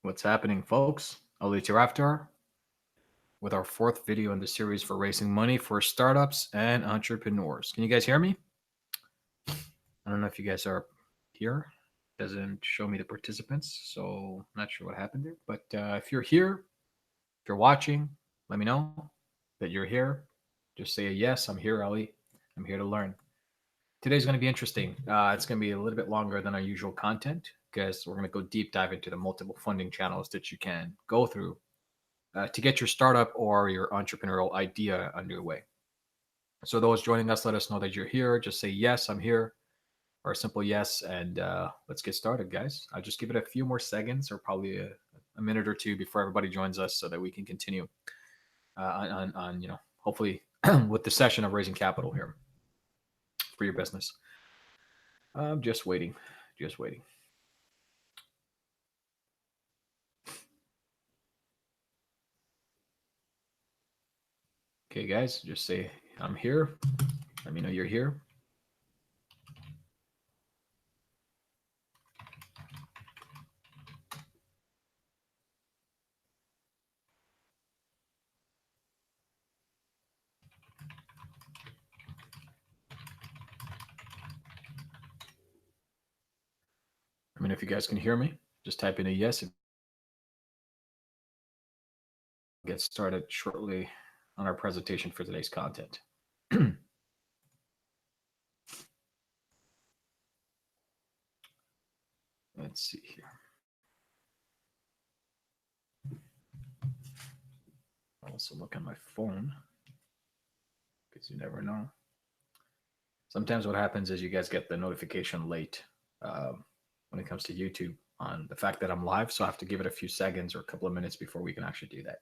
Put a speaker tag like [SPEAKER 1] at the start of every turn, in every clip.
[SPEAKER 1] What's happening, folks? Ali Tarafdar with our fourth video in the series for raising money for startups and entrepreneurs. Can you guys hear me? I don't know if you guys are here. Doesn't show me the participants, so I'm not sure what happened there. But if you're here, if you're watching, let me know that you're here. Just say a yes. I'm here, Ali. I'm here to learn. Today's going to be interesting. It's going to be a little bit longer than our usual content because we're going to go deep dive into the multiple funding channels that you can go through to get your startup or your entrepreneurial idea underway. So those joining us, let us know that you're here. Just say, yes, I'm here, or a simple yes, and let's get started, guys. I'll just give it a few more seconds or probably a minute or two before everybody joins us so that we can continue on hopefully with the session of raising capital here for your business. I'm just waiting. Okay, guys, just say, I'm here. Let me know you're here. I mean, if you guys can hear me, just type in a yes. Get started shortly on our presentation for today's content. Let's see here. I'll also look on my phone because you never know. Sometimes what happens is you guys get the notification late when it comes to YouTube on the fact that I'm live. So I have to give it a few seconds or a couple of minutes before we can actually do that.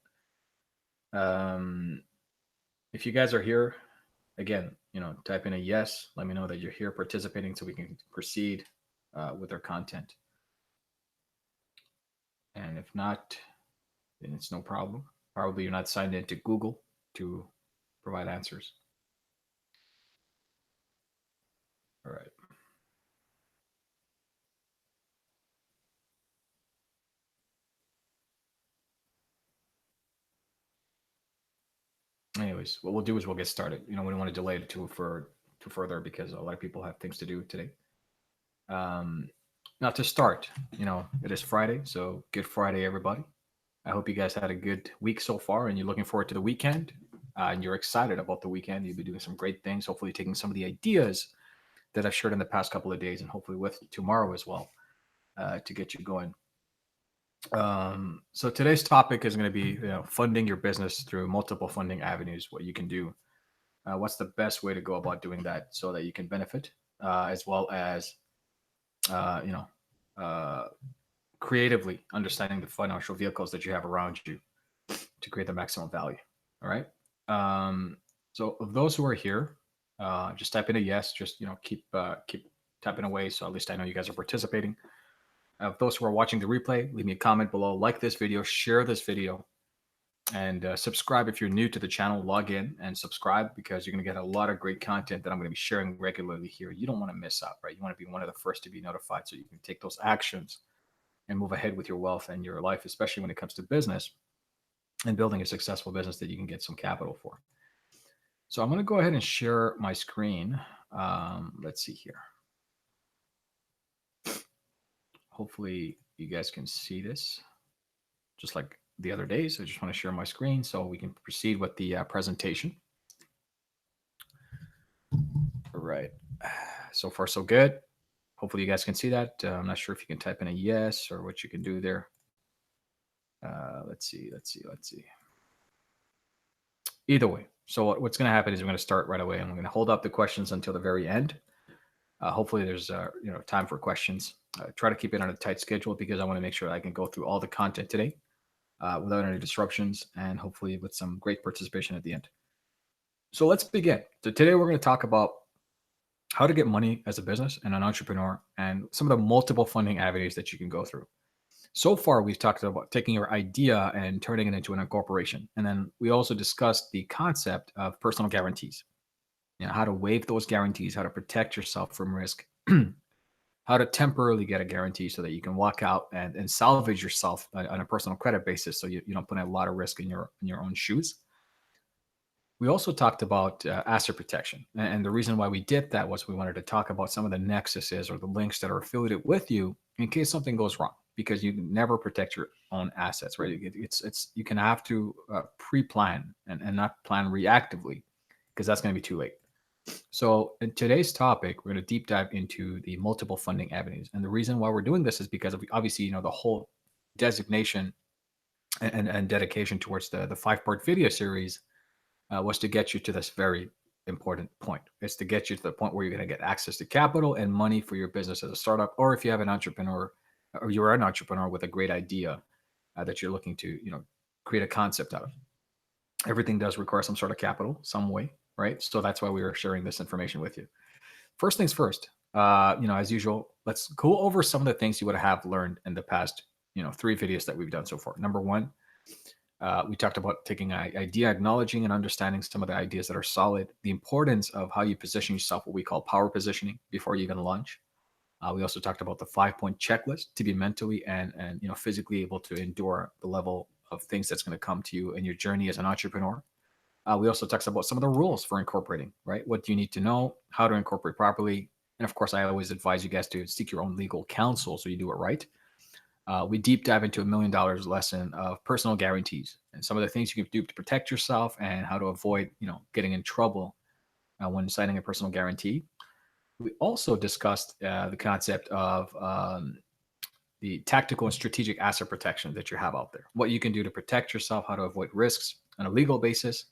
[SPEAKER 1] If you guys are here, again, type in a yes. Let me know that you're here participating so we can proceed with our content. And if not, then it's no problem. Probably you're not signed into Google to provide answers. All right. Anyways, what we'll do is we'll get started. We don't want to delay it too further because a lot of people have things to do today. Now to start, it is Friday, so good Friday, everybody. I hope you guys had a good week so far and you're looking forward to the weekend and you're excited about the weekend. You'll be doing some great things, hopefully taking some of the ideas that I've shared in the past couple of days and hopefully with tomorrow as well to get you going. So today's topic is going to be funding your business through multiple funding avenues, what you can do. What's the best way to go about doing that so that you can benefit as well as creatively understanding the financial vehicles that you have around you to create the maximum value. All right. So of those who are here, just type in a yes. Just keep typing away. So at least I know you guys are participating. Of those who are watching the replay, leave me a comment below. Like this video, share this video, and subscribe if you're new to the channel. Log in and subscribe because you're going to get a lot of great content that I'm going to be sharing regularly here. You don't want to miss out, right? You want to be one of the first to be notified so you can take those actions and move ahead with your wealth and your life, especially when it comes to business and building a successful business that you can get some capital for. So I'm going to go ahead and share my screen. Let's see here. Hopefully you guys can see this just like the other days. I just want to share my screen so we can proceed with the presentation. All right. So far, so good. Hopefully you guys can see that. I'm not sure if you can type in a yes or what you can do there. Let's see. Either way. So what's going to happen is we're going to start right away and we're going to hold up the questions until the very end. Hopefully there's time for questions. Try to keep it on a tight schedule because I want to make sure I can go through all the content today without any disruptions and hopefully with some great participation at the end. So let's begin. So today we're going to talk about how to get money as a business and an entrepreneur and some of the multiple funding avenues that you can go through. So far, we've talked about taking your idea and turning it into an incorporation. And then we also discussed the concept of personal guarantees, how to waive those guarantees, how to protect yourself from risk, how how to temporarily get a guarantee so that you can walk out and salvage yourself on a personal credit basis, so you don't put a lot of risk in your own shoes. We also talked about asset protection. And the reason why we did that was we wanted to talk about some of the nexuses or the links that are affiliated with you in case something goes wrong, because you can never protect your own assets, right? It's you can have to pre-plan and not plan reactively, because that's going to be too late. So in today's topic, we're going to deep dive into the multiple funding avenues. And the reason why we're doing this is because of obviously, the whole designation and dedication towards the five-part video series was to get you to this very important point. It's to get you to the point where you're going to get access to capital and money for your business as a startup, or if you have an entrepreneur, or you're an entrepreneur with a great idea that you're looking to, create a concept out of. Everything does require some sort of capital, some way, right? So that's why we are sharing this information with you. First things first, as usual, let's go over some of the things you would have learned in the past, 3 videos that we've done so far. Number one, we talked about taking an idea, acknowledging and understanding some of the ideas that are solid, the importance of how you position yourself, what we call power positioning, before you even launch. We also talked about the 5-point checklist to be mentally and physically able to endure the level of things that's going to come to you in your journey as an entrepreneur. We also talked about some of the rules for incorporating, right? What do you need to know, how to incorporate properly. And of course, I always advise you guys to seek your own legal counsel so you do it right. We deep dive into $1 million lesson of personal guarantees and some of the things you can do to protect yourself and how to avoid, getting in trouble when signing a personal guarantee. We also discussed the concept of the tactical and strategic asset protection that you have out there, what you can do to protect yourself, how to avoid risks on a legal basis,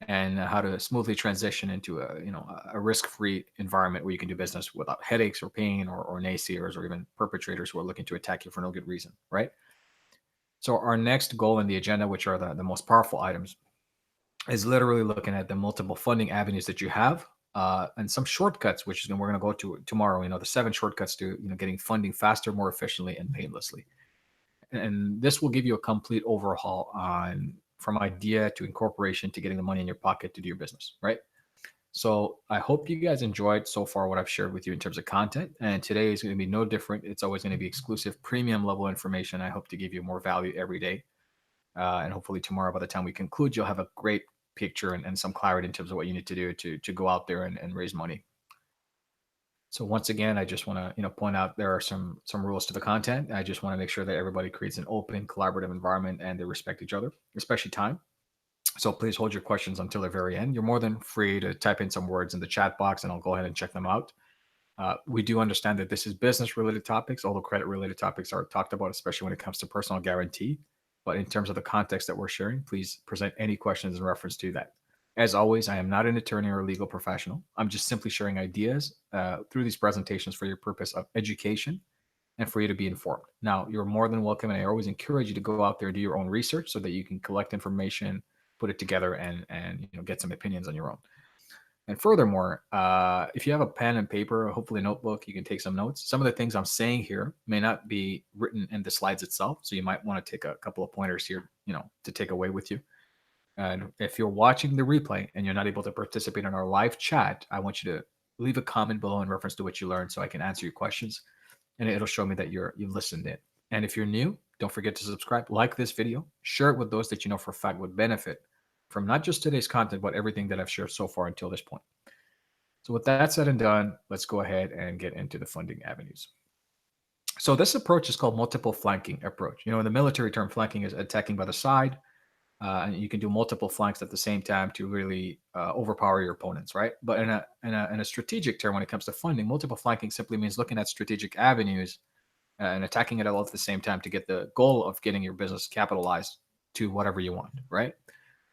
[SPEAKER 1] and how to smoothly transition into a risk-free environment where you can do business without headaches or pain or naysayers or even perpetrators who are looking to attack you for no good reason, right? So our next goal in the agenda, which are the most powerful items, is literally looking at the multiple funding avenues that you have, and some shortcuts, which is we're going to go to tomorrow. The 7 shortcuts to getting funding faster, more efficiently, and painlessly. And this will give you a complete overhaul on from idea to incorporation to getting the money in your pocket to do your business, right? So I hope you guys enjoyed so far what I've shared with you in terms of content. And today is going to be no different. It's always going to be exclusive, premium level information. I hope to give you more value every day. And hopefully tomorrow, by the time we conclude, you'll have a great picture and some clarity in terms of what you need to do to go out there and raise money. So once again, I just want to point out there are some rules to the content. I just want to make sure that everybody creates an open, collaborative environment and they respect each other, especially time. So please hold your questions until the very end. You're more than free to type in some words in the chat box, and I'll go ahead and check them out. We do understand that this is business-related topics, although credit-related topics are talked about, especially when it comes to personal guarantee. But in terms of the context that we're sharing, please present any questions in reference to that. As always, I am not an attorney or a legal professional. I'm just simply sharing ideas through these presentations for your purpose of education and for you to be informed. Now, you're more than welcome, and I always encourage you to go out there and do your own research so that you can collect information, put it together, and get some opinions on your own. And furthermore, if you have a pen and paper, hopefully a notebook, you can take some notes. Some of the things I'm saying here may not be written in the slides itself, so you might want to take a couple of pointers here, to take away with you. And if you're watching the replay and you're not able to participate in our live chat, I want you to leave a comment below in reference to what you learned so I can answer your questions, and it'll show me that you've listened in. And if you're new, don't forget to subscribe, like this video, share it with those that you know for a fact would benefit from not just today's content, but everything that I've shared so far until this point. So with that said and done, let's go ahead and get into the funding avenues. So this approach is called multiple flanking approach. In the military term, flanking is attacking by the side. And you can do multiple flanks at the same time to really overpower your opponents, right? But in a strategic term, when it comes to funding, multiple flanking simply means looking at strategic avenues and attacking it all at the same time to get the goal of getting your business capitalized to whatever you want, right?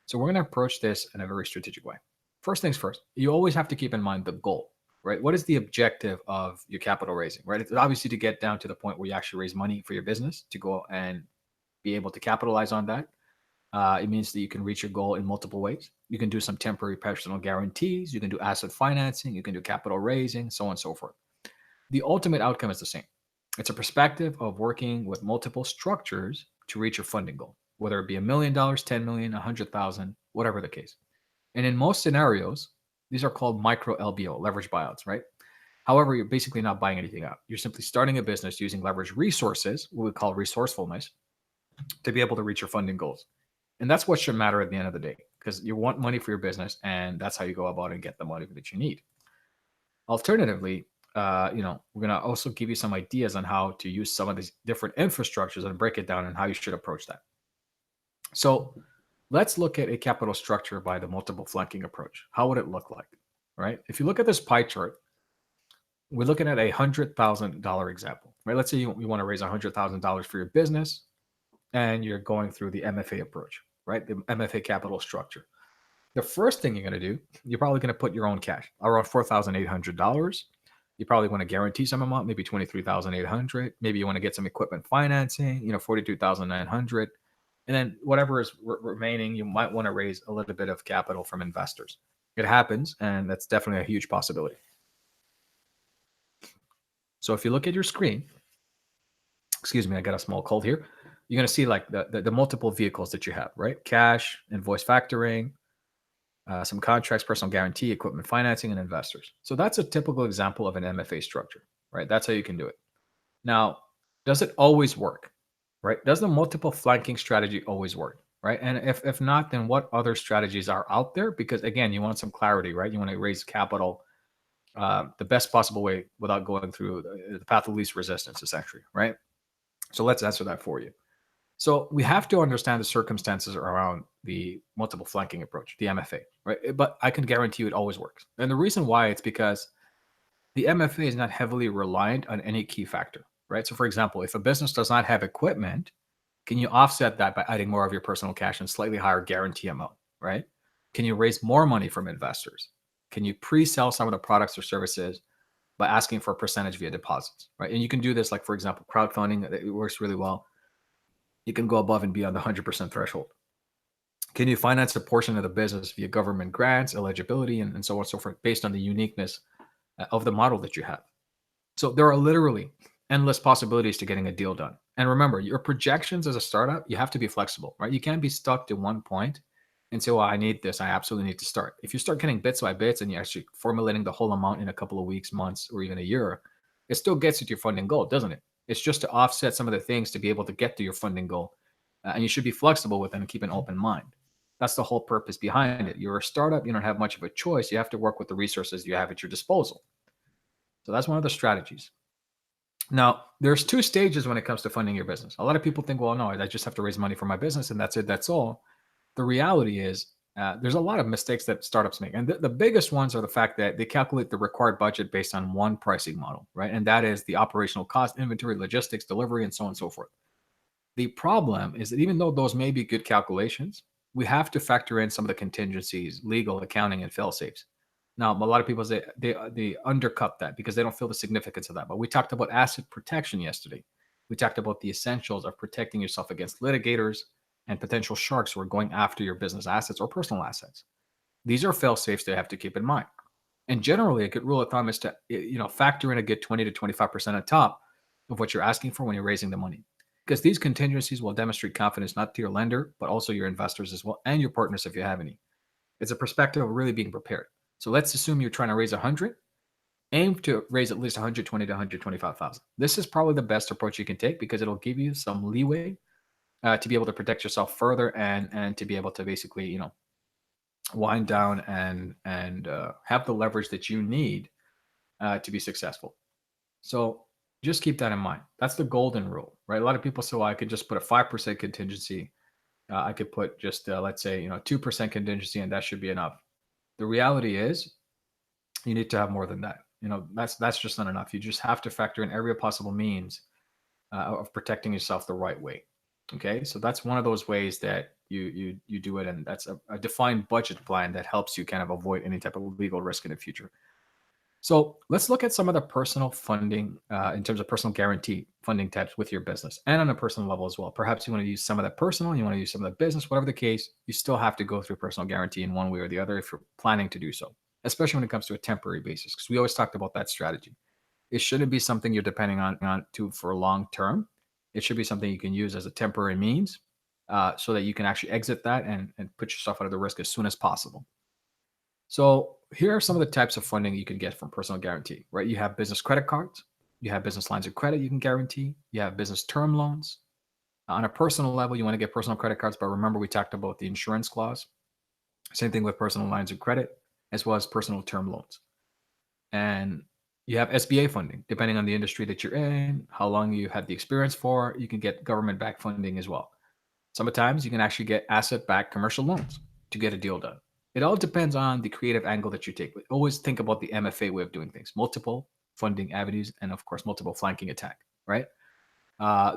[SPEAKER 1] So we're going to approach this in a very strategic way. First things first, you always have to keep in mind the goal, right? What is the objective of your capital raising, right? It's obviously to get down to the point where you actually raise money for your business to go and be able to capitalize on that. It means that you can reach your goal in multiple ways. You can do some temporary personal guarantees. You can do asset financing. You can do capital raising, so on and so forth. The ultimate outcome is the same. It's a perspective of working with multiple structures to reach your funding goal, whether it be $1 million, 10 million, 100,000, whatever the case. And in most scenarios, these are called micro LBO, leverage buyouts, right? However, you're basically not buying anything out. You're simply starting a business using leverage resources, what we call resourcefulness, to be able to reach your funding goals. And that's what should matter at the end of the day, because you want money for your business, and that's how you go about and get the money that you need. Alternatively, we're gonna also give you some ideas on how to use some of these different infrastructures and break it down and how you should approach that. So let's look at a capital structure by the multiple flanking approach. How would it look like? Right? If you look at this pie chart, we're looking at $100,000 example, right? Let's say you want to raise $100,000 for your business, and you're going through the MFA approach, right? The MFA capital structure. The first thing you're going to do, you're probably going to put your own cash, around $4,800. You probably want to guarantee some amount, maybe 23,800. Maybe you want to get some equipment financing, 42,900. And then whatever is remaining, you might want to raise a little bit of capital from investors. It happens, and that's definitely a huge possibility. So if you look at your screen, excuse me, I got a small cold here. You're going to see like the multiple vehicles that you have, right? Cash, invoice factoring, some contracts, personal guarantee, equipment financing, and investors. So that's a typical example of an MFA structure, right? That's how you can do it. Now, does it always work, right? Does the multiple flanking strategy always work, right? And if not, then what other strategies are out there? Because again, you want some clarity, right? You want to raise capital the best possible way without going through the path of least resistance, essentially, right? So let's answer that for you. So we have to understand the circumstances around the multiple flanking approach, the MFA, right? But I can guarantee you it always works. And the reason why it's because the MFA is not heavily reliant on any key factor, right? So for example, if a business does not have equipment, can you offset that by adding more of your personal cash and slightly higher guarantee amount, right? Can you raise more money from investors? Can you pre-sell some of the products or services by asking for a percentage via deposits, right? And you can do this, like for example, crowdfunding. It works really well. You can go above and beyond the 100% threshold. Can you finance a portion of the business via government grants, eligibility, and so on and so forth, based on the uniqueness of the model that you have? So there are literally endless possibilities to getting a deal done. And remember, your projections as a startup, you have to be flexible, right? You can't be stuck to one point and say, well, I need this. I absolutely need to start. If you start getting bits by bits and you're actually formulating the whole amount in a couple of weeks, months, or even a year, it still gets you to your funding goal, doesn't it? It's just to offset some of the things to be able to get to your funding goal. And you should be flexible with it and keep an open mind. That's the whole purpose behind it. You're a startup. You don't have much of a choice. You have to work with the resources you have at your disposal. So that's one of the strategies. Now, there's two stages when it comes to funding your business. A lot of people think, well, no, I just have to raise money for my business and that's it. That's all. The reality is there's a lot of mistakes that startups make. And the biggest ones are the fact that they calculate the required budget based on one pricing model, right? And that is the operational cost, inventory, logistics, delivery, and so on and so forth. The problem is that even though those may be good calculations, we have to factor in some of the contingencies, legal, accounting, and fail safes. Now, a lot of people say they undercut that because they don't feel the significance of that. But we talked about asset protection yesterday. We talked about the essentials of protecting yourself against litigators and potential sharks who are going after your business assets or personal assets. These are fail safes they have to keep in mind. And generally, a good rule of thumb is to factor in a good 20 to 25% on top of what you're asking for when you're raising the money, because these contingencies will demonstrate confidence not to your lender, but also your investors as well and your partners if you have any. It's a perspective of really being prepared. So let's assume you're trying to raise 100. Aim to raise at least 120 to 125,000. This is probably the best approach you can take because it'll give you some leeway to be able to protect yourself further and to be able to basically wind down and have the leverage that you need to be successful. So just keep that in mind. That's the golden rule, right? A lot of people say, well, I could just put a 5% contingency. I could put just let's say 2% contingency, and that should be enough. The reality is, you need to have more than that. That's just not enough. You just have to factor in every possible means of protecting yourself the right way. Okay, so that's one of those ways that you do it, and that's a defined budget plan that helps you kind of avoid any type of legal risk in the future. So let's look at some of the personal funding in terms of personal guarantee funding types with your business and on a personal level as well. Perhaps you want to use some of that personal, you want to use some of the business, whatever the case, you still have to go through personal guarantee in one way or the other if you're planning to do so, especially when it comes to a temporary basis, because we always talked about that strategy. It shouldn't be something you're depending on to for long term. It should be something you can use as a temporary means so that you can actually exit that and put yourself out of the risk as soon as possible. So here are some of the types of funding you can get from personal guarantee, right? You have business credit cards, you have business lines of credit you can guarantee, you have business term loans. On a personal level, you want to get personal credit cards, but remember we talked about the insurance clause. Same thing with personal lines of credit, as well as personal term loans. And you have SBA funding, depending on the industry that you're in, how long you had the experience for. You can get government backed funding as well. Sometimes you can actually get asset backed commercial loans to get a deal done. It all depends on the creative angle that you take. But always think about the MFA way of doing things, multiple funding avenues, and of course, multiple flanking attack, right?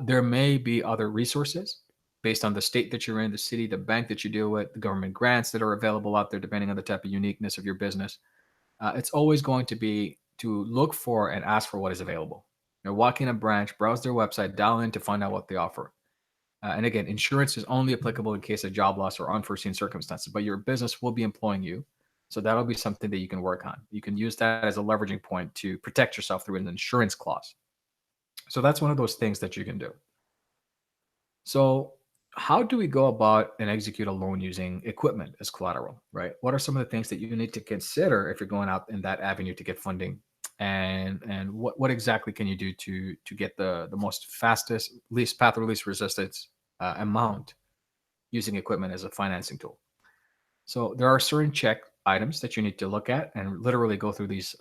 [SPEAKER 1] There may be other resources based on the state that you're in, the city, the bank that you deal with, the government grants that are available out there, depending on the type of uniqueness of your business. It's always going to be to look for and ask for what is available. Walk in a branch, browse their website, dial in to find out what they offer. And again, insurance is only applicable in case of job loss or unforeseen circumstances, but your business will be employing you. So that'll be something that you can work on. You can use that as a leveraging point to protect yourself through an insurance clause. So that's one of those things that you can do. So, how do we go about and execute a loan using equipment as collateral, right? What are some of the things that you need to consider if you're going out in that avenue to get funding? And what exactly can you do to get the most fastest, least path or least resistance amount using equipment as a financing tool? So there are certain check items that you need to look at and literally go through these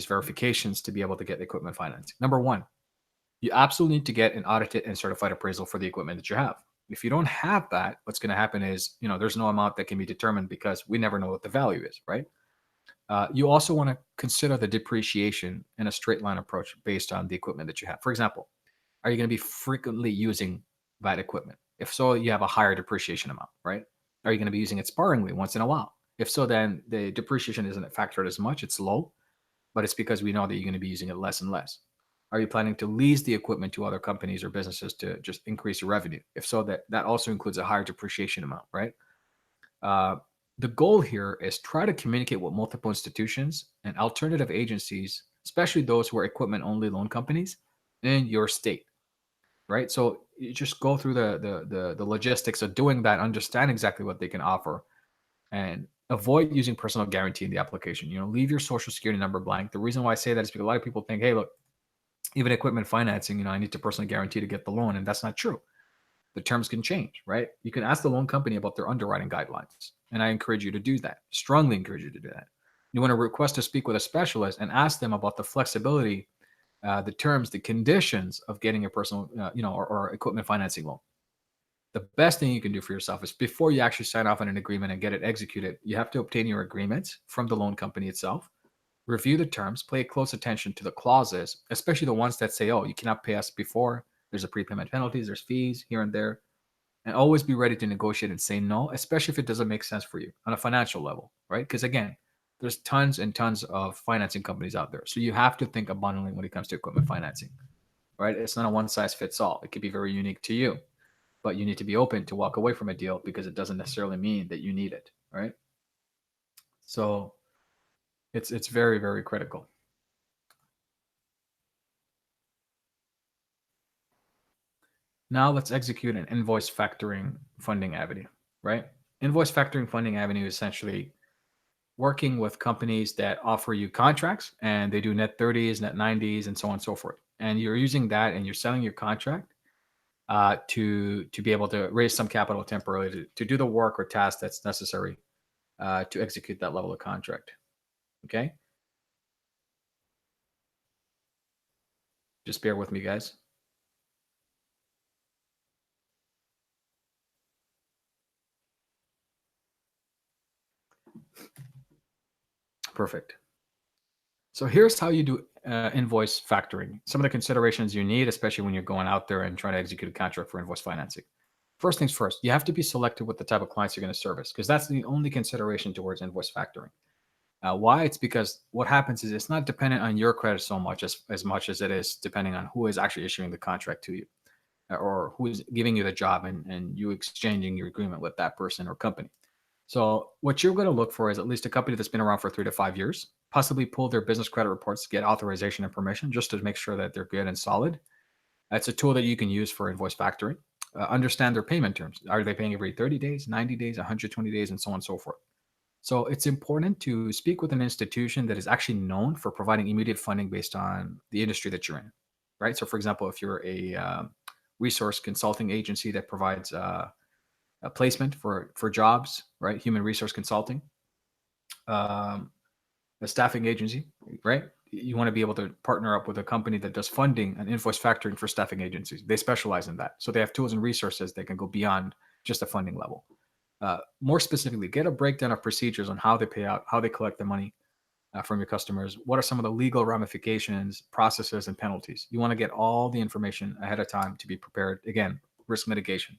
[SPEAKER 1] verifications to be able to get equipment financing. Number one, you absolutely need to get an audited and certified appraisal for the equipment that you have. If you don't have that, what's going to happen is, there's no amount that can be determined because we never know what the value is, right? You also want to consider the depreciation in a straight line approach based on the equipment that you have. For example, are you going to be frequently using that equipment? If so, you have a higher depreciation amount, right? Are you going to be using it sparingly once in a while? If so, then the depreciation isn't factored as much, it's low, but it's because we know that you're going to be using it less and less. Are you planning to lease the equipment to other companies or businesses to just increase your revenue? If so, that also includes a higher depreciation amount, right? Uh, the goal here is try to communicate with multiple institutions and alternative agencies, especially those who are equipment only loan companies in your state, right? So you just go through the logistics of doing that, understand exactly what they can offer, and avoid using personal guarantee in the application. Leave your social security number blank. The reason why I say that is because a lot of people think, hey, look, even equipment financing, I need to personally guarantee to get the loan, and that's not true. The terms can change, right? You can ask the loan company about their underwriting guidelines, and I encourage you to do that. Strongly encourage you to do that. You want to request to speak with a specialist and ask them about the flexibility, the terms, the conditions of getting a personal, or equipment financing loan. The best thing you can do for yourself is before you actually sign off on an agreement and get it executed, you have to obtain your agreement from the loan company itself. Review the terms, pay close attention to the clauses, especially the ones that say, oh, you cannot pay us before. There's a prepayment penalties, there's fees here and there. And always be ready to negotiate and say no, especially if it doesn't make sense for you on a financial level, right? Because again, there's tons and tons of financing companies out there. So you have to think abundantly when it comes to equipment financing, right? It's not a one size fits all. It could be very unique to you, but you need to be open to walk away from a deal because it doesn't necessarily mean that you need it, right? So it's very, very critical. Now let's execute an invoice factoring funding avenue, right? Invoice factoring funding avenue is essentially working with companies that offer you contracts and they do net 30s, net 90s, and so on and so forth. And you're using that and you're selling your contract to be able to raise some capital temporarily to do the work or task that's necessary to execute that level of contract. Okay? Just bear with me, guys. Perfect. So here's how you do invoice factoring. Some of the considerations you need, especially when you're going out there and trying to execute a contract for invoice financing. First things first, you have to be selective with the type of clients you're going to service because that's the only consideration towards invoice factoring. Why? It's because what happens is it's not dependent on your credit so much as much as it is depending on who is actually issuing the contract to you or who is giving you the job and you exchanging your agreement with that person or company. So what you're going to look for is at least a company that's been around for 3 to 5 years, possibly pull their business credit reports, get authorization and permission just to make sure that they're good and solid. That's a tool that you can use for invoice factoring. Understand their payment terms. Are they paying every 30 days, 90 days, 120 days, and so on and so forth? So it's important to speak with an institution that is actually known for providing immediate funding based on the industry that you're in, right? So, for example, if you're a resource consulting agency that provides a placement for jobs, right? Human resource consulting, um, a staffing agency, right? You want to be able to partner up with a company that does funding and invoice factoring for staffing agencies. They specialize in that, so they have tools and resources that can go beyond just a funding level. More specifically, get a breakdown of procedures on how they pay out, how they collect the money from your customers. What are some of the legal ramifications, processes, and penalties? You want to get all the information ahead of time to be prepared. Again, risk mitigation.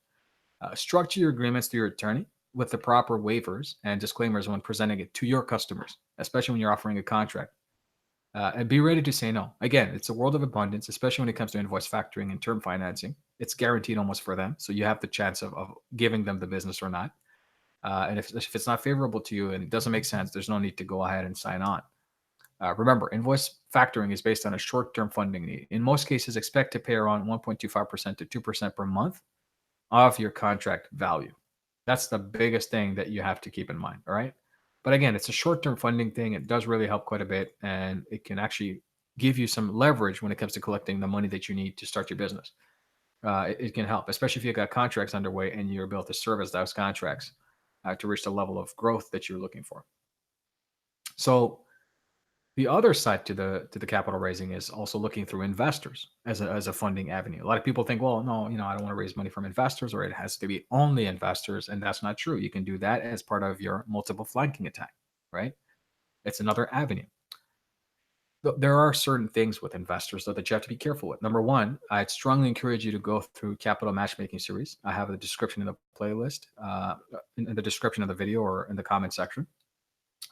[SPEAKER 1] Structure your agreements to your attorney with the proper waivers and disclaimers when presenting it to your customers, especially when you're offering a contract. And be ready to say no. Again, it's a world of abundance, especially when it comes to invoice factoring and term financing. It's guaranteed almost for them. So you have the chance of giving them the business or not. And if it's not favorable to you and it doesn't make sense, there's no need to go ahead and sign on. Remember, invoice factoring is based on a short term funding need. In most cases, expect to pay around 1.25% to 2% per month of your contract value. That's the biggest thing that you have to keep in mind. All right. But again, it's a short term funding thing. It does really help quite a bit. And it can actually give you some leverage when it comes to collecting the money that you need to start your business. It can help, especially if you've got contracts underway and you're able to service those contracts to reach the level of growth that you're looking for. So the other side to the capital raising is also looking through investors as a funding avenue. A lot of people think, well, no, I don't want to raise money from investors, or it has to be only investors, and that's not true. You can do that as part of your multiple flanking attack, right? It's another avenue. There are certain things with investors though that you have to be careful with. Number one, I'd strongly encourage you to go through capital matchmaking series. I have a description in the playlist, in the description of the video or in the comment section.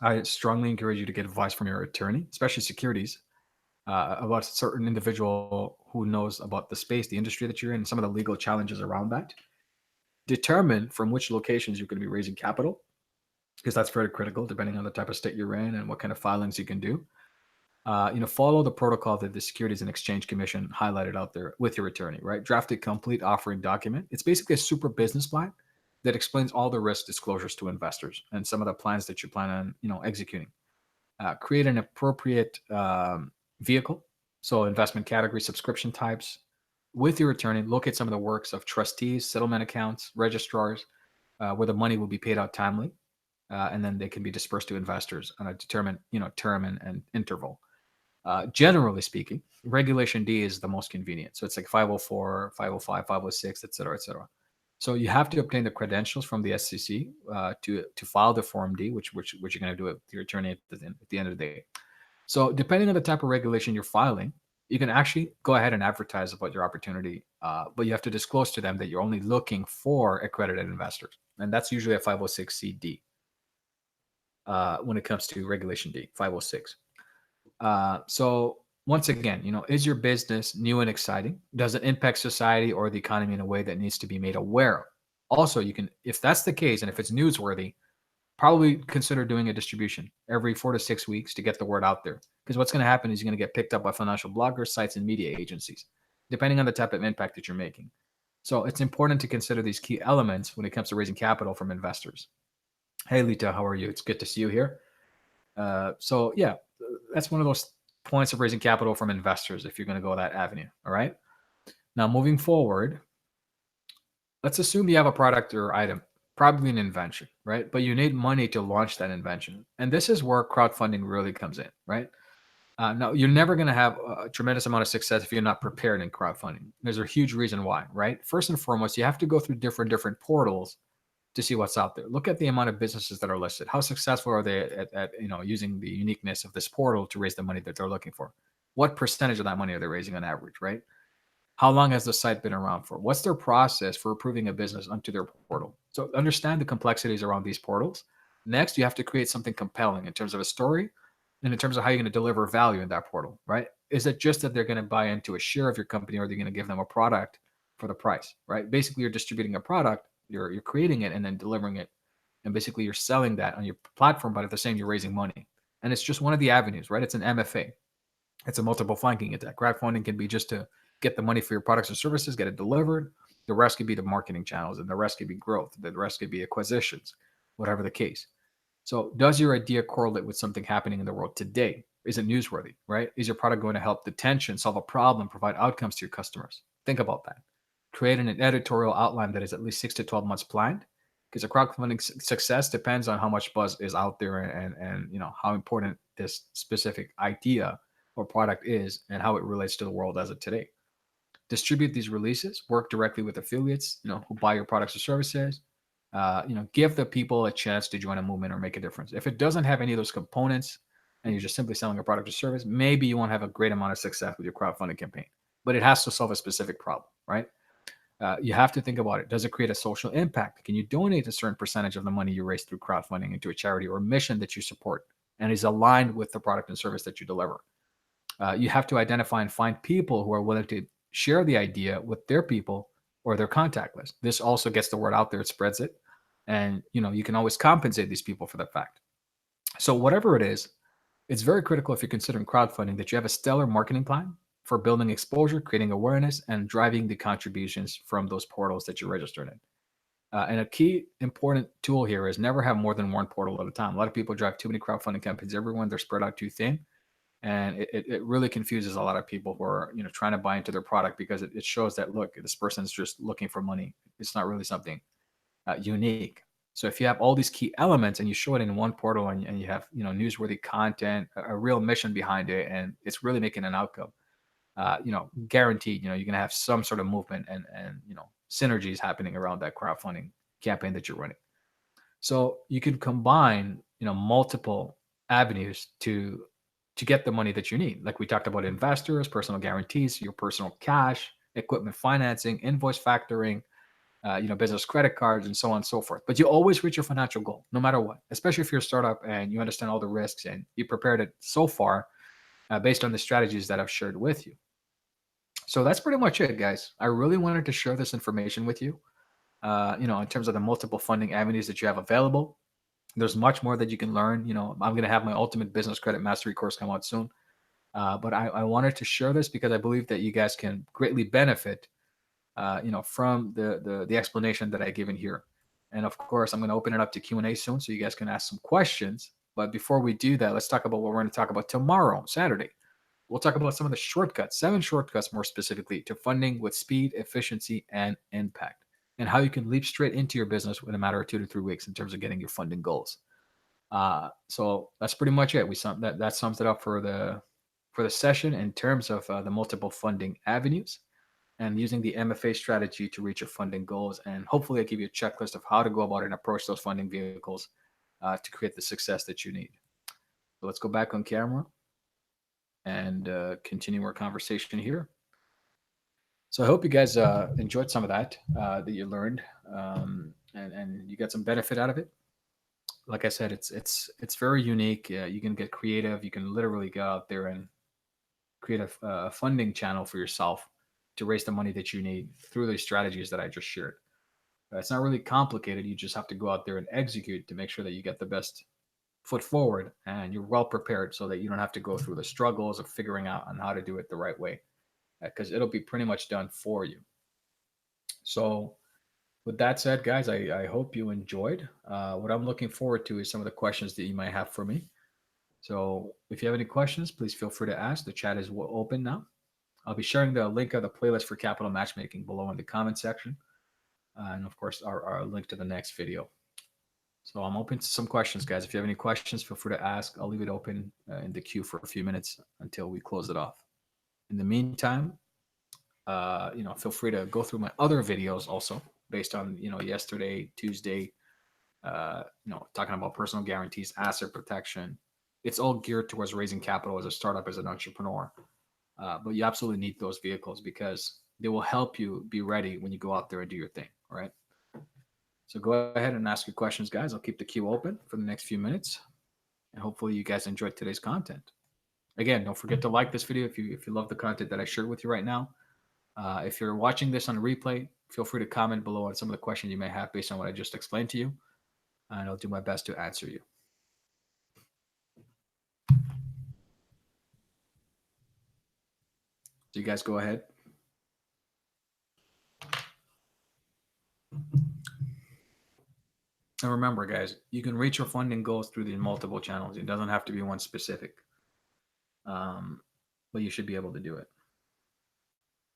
[SPEAKER 1] I strongly encourage you to get advice from your attorney, especially securities, about a certain individual who knows about the space, the industry that you're in, and some of the legal challenges around that. Determine from which locations you're going to be raising capital, because that's very critical depending on the type of state you're in and what kind of filings you can do. Follow the protocol that the Securities and Exchange Commission highlighted out there with your attorney, right? Draft a complete offering document. It's basically a super business plan that explains all the risk disclosures to investors and some of the plans that you plan on, executing. Create an appropriate vehicle, so investment category, subscription types. With your attorney, look at some of the works of trustees, settlement accounts, registrars, where the money will be paid out timely, and then they can be dispersed to investors on a determined, term and interval. Generally speaking, Regulation D is the most convenient. So it's like 504, 505, 506, et cetera, et cetera. So you have to obtain the credentials from the SEC to file the Form D, which you're going to do with your attorney at the end of the day. So depending on the type of regulation you're filing, you can actually go ahead and advertise about your opportunity, but you have to disclose to them that you're only looking for accredited investors, and that's usually a 506(c)(d) when it comes to Regulation D, 506. So once again, is your business new and exciting? Does it impact society or the economy in a way that needs to be made aware of? Also, you can, if that's the case, and if it's newsworthy, probably consider doing a distribution every 4 to 6 weeks to get the word out there. Because what's going to happen is you're going to get picked up by financial bloggers, sites, and media agencies, depending on the type of impact that you're making. So it's important to consider these key elements when it comes to raising capital from investors. Hey, Lita, how are you? It's good to see you here. So yeah, that's one of those points of raising capital from investors if you're going to go that avenue. All right. Now, moving forward, let's assume you have a product or item, probably an invention, right? But you need money to launch that invention. And this is where crowdfunding really comes in, right? Now, you're never going to have a tremendous amount of success if you're not prepared in crowdfunding. There's a huge reason why, right? First and foremost, you have to go through different portals to see what's out there. Look at the amount of businesses that are listed. How successful are they at using the uniqueness of this portal to raise the money that they're looking for? What percentage of that money are they raising on average, right? How long has the site been around for? What's their process for approving a business onto their portal? So understand the complexities around these portals. Next, you have to create something compelling in terms of a story and in terms of how you're going to deliver value in that portal, right? Is it just that they're going to buy into a share of your company, or are they going to give them a product for the price, right? Basically, you're distributing a product, you're creating it and then delivering it. And basically you're selling that on your platform, but at the same, you're raising money. And it's just one of the avenues, right? It's an MFA. It's a multiple flanking attack. Crowdfunding can be just to get the money for your products and services, get it delivered. The rest could be the marketing channels, and the rest could be growth. The rest could be acquisitions, whatever the case. So, does your idea correlate with something happening in the world today? Is it newsworthy, right? Is your product going to help the tension, solve a problem, provide outcomes to your customers? Think about that. Create an editorial outline that is at least 6 to 12 months planned, because a crowdfunding success depends on how much buzz is out there and how important this specific idea or product is and how it relates to the world as of today. Distribute these releases, work directly with affiliates, who buy your products or services. Give the people a chance to join a movement or make a difference. If it doesn't have any of those components and you're just simply selling a product or service, maybe you won't have a great amount of success with your crowdfunding campaign. But it has to solve a specific problem, right? You have to think about it. Does it create a social impact? Can you donate a certain percentage of the money you raise through crowdfunding into a charity or mission that you support and is aligned with the product and service that you deliver? You have to identify and find people who are willing to share the idea with their people or their contact list. This also gets the word out there, it spreads it. And you can always compensate these people for that fact. So whatever it is, it's very critical if you're considering crowdfunding that you have a stellar marketing plan for building exposure, creating awareness, and driving the contributions from those portals that you're registered in. And a key important tool here is never have more than one portal at a time. A lot of people drive too many crowdfunding campaigns everywhere, they're spread out too thin, and it really confuses a lot of people who are trying to buy into their product because it shows that, look, this person's just looking for money. It's not really something unique. So if you have all these key elements and you show it in one portal and you have newsworthy content, a real mission behind it, and it's really making an outcome, guaranteed, you're going to have some sort of movement and synergies happening around that crowdfunding campaign that you're running. So you can combine multiple avenues to get the money that you need. Like we talked about, investors, personal guarantees, your personal cash, equipment financing, invoice factoring, business credit cards, and so on and so forth. But you always reach your financial goal, no matter what, especially if you're a startup and you understand all the risks and you prepared it so far based on the strategies that I've shared with you. So that's pretty much it, guys. I really wanted to share this information with you, in terms of the multiple funding avenues that you have available. There's much more that you can learn. I'm going to have my ultimate business credit mastery course come out soon. But I wanted to share this because I believe that you guys can greatly benefit from the explanation that I given here. And of course, I'm going to open it up to Q&A soon, so you guys can ask some questions. But before we do that, let's talk about what we're going to talk about tomorrow, Saturday. We'll talk about some of the shortcuts, 7 shortcuts more specifically, to funding with speed, efficiency, and impact, and how you can leap straight into your business in a matter of 2 to 3 weeks in terms of getting your funding goals. So that's pretty much it. That sums it up for the session in terms of the multiple funding avenues and using the MFA strategy to reach your funding goals. And hopefully I give you a checklist of how to go about it and approach those funding vehicles to create the success that you need. So let's go back on camera and continue our conversation here. So I hope you guys enjoyed some of that you learned, and you got some benefit out of it. Like I said, it's very unique. You can get creative. You can literally go out there and create a funding channel for yourself to raise the money that you need through these strategies that I just shared. It's not really complicated. You just have to go out there and execute to make sure that you get the best foot forward and you're well prepared so that you don't have to go through the struggles of figuring out on how to do it the right way, because it'll be pretty much done for you. So with that said, guys, I hope you enjoyed. What I'm looking forward to is some of the questions that you might have for me. So if you have any questions, please feel free to ask. The chat is open now. I'll be sharing the link of the playlist for capital matchmaking below in the comment section. And of course, our link to the next video. So I'm open to some questions, guys. If you have any questions, feel free to ask. I'll leave it open in the queue for a few minutes until we close it off. In the meantime, feel free to go through my other videos also based on, yesterday, Tuesday, talking about personal guarantees, asset protection. It's all geared towards raising capital as a startup, as an entrepreneur. But you absolutely need those vehicles because they will help you be ready when you go out there and do your thing, right? So go ahead and ask your questions, guys. I'll keep the queue open for the next few minutes. And hopefully you guys enjoyed today's content. Again, don't forget to like this video if you love the content that I shared with you right now. If you're watching this on a replay, feel free to comment below on some of the questions you may have based on what I just explained to you. And I'll do my best to answer you. So you guys go ahead. And remember, guys, you can reach your funding goals through these multiple channels. It doesn't have to be one specific, um, but you should be able to do it.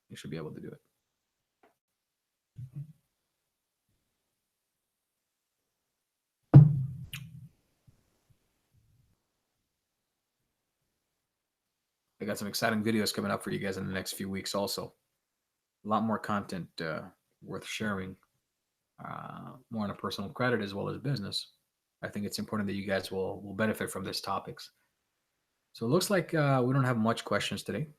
[SPEAKER 1] You should be able to do it. I got some exciting videos coming up for you guys in the next few weeks also. A lot more content worth sharing, more on a personal credit as well as business. I think it's important that you guys will benefit from these topics. So it looks like we don't have much questions today.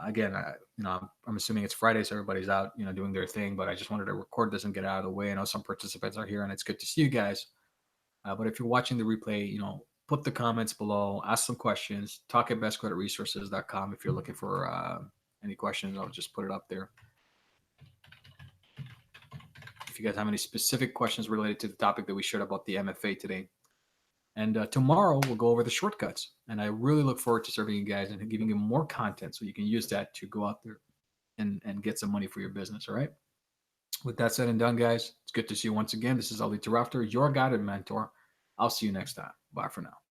[SPEAKER 1] Again, I'm assuming it's Friday, so everybody's out, doing their thing. But I just wanted to record this and get it out of the way. I know some participants are here, and it's good to see you guys. But if you're watching the replay, put the comments below, ask some questions. Talk at bestcreditresources.com if you're looking for any questions. I'll just put it up there. If you guys have any specific questions related to the topic that we shared about the MFA today. And tomorrow we'll go over the shortcuts. And I really look forward to serving you guys and giving you more content so you can use that to go out there and get some money for your business. All right. With that said and done, guys, it's good to see you once again. This is Ali Tarafdar, your guided mentor. I'll see you next time. Bye for now.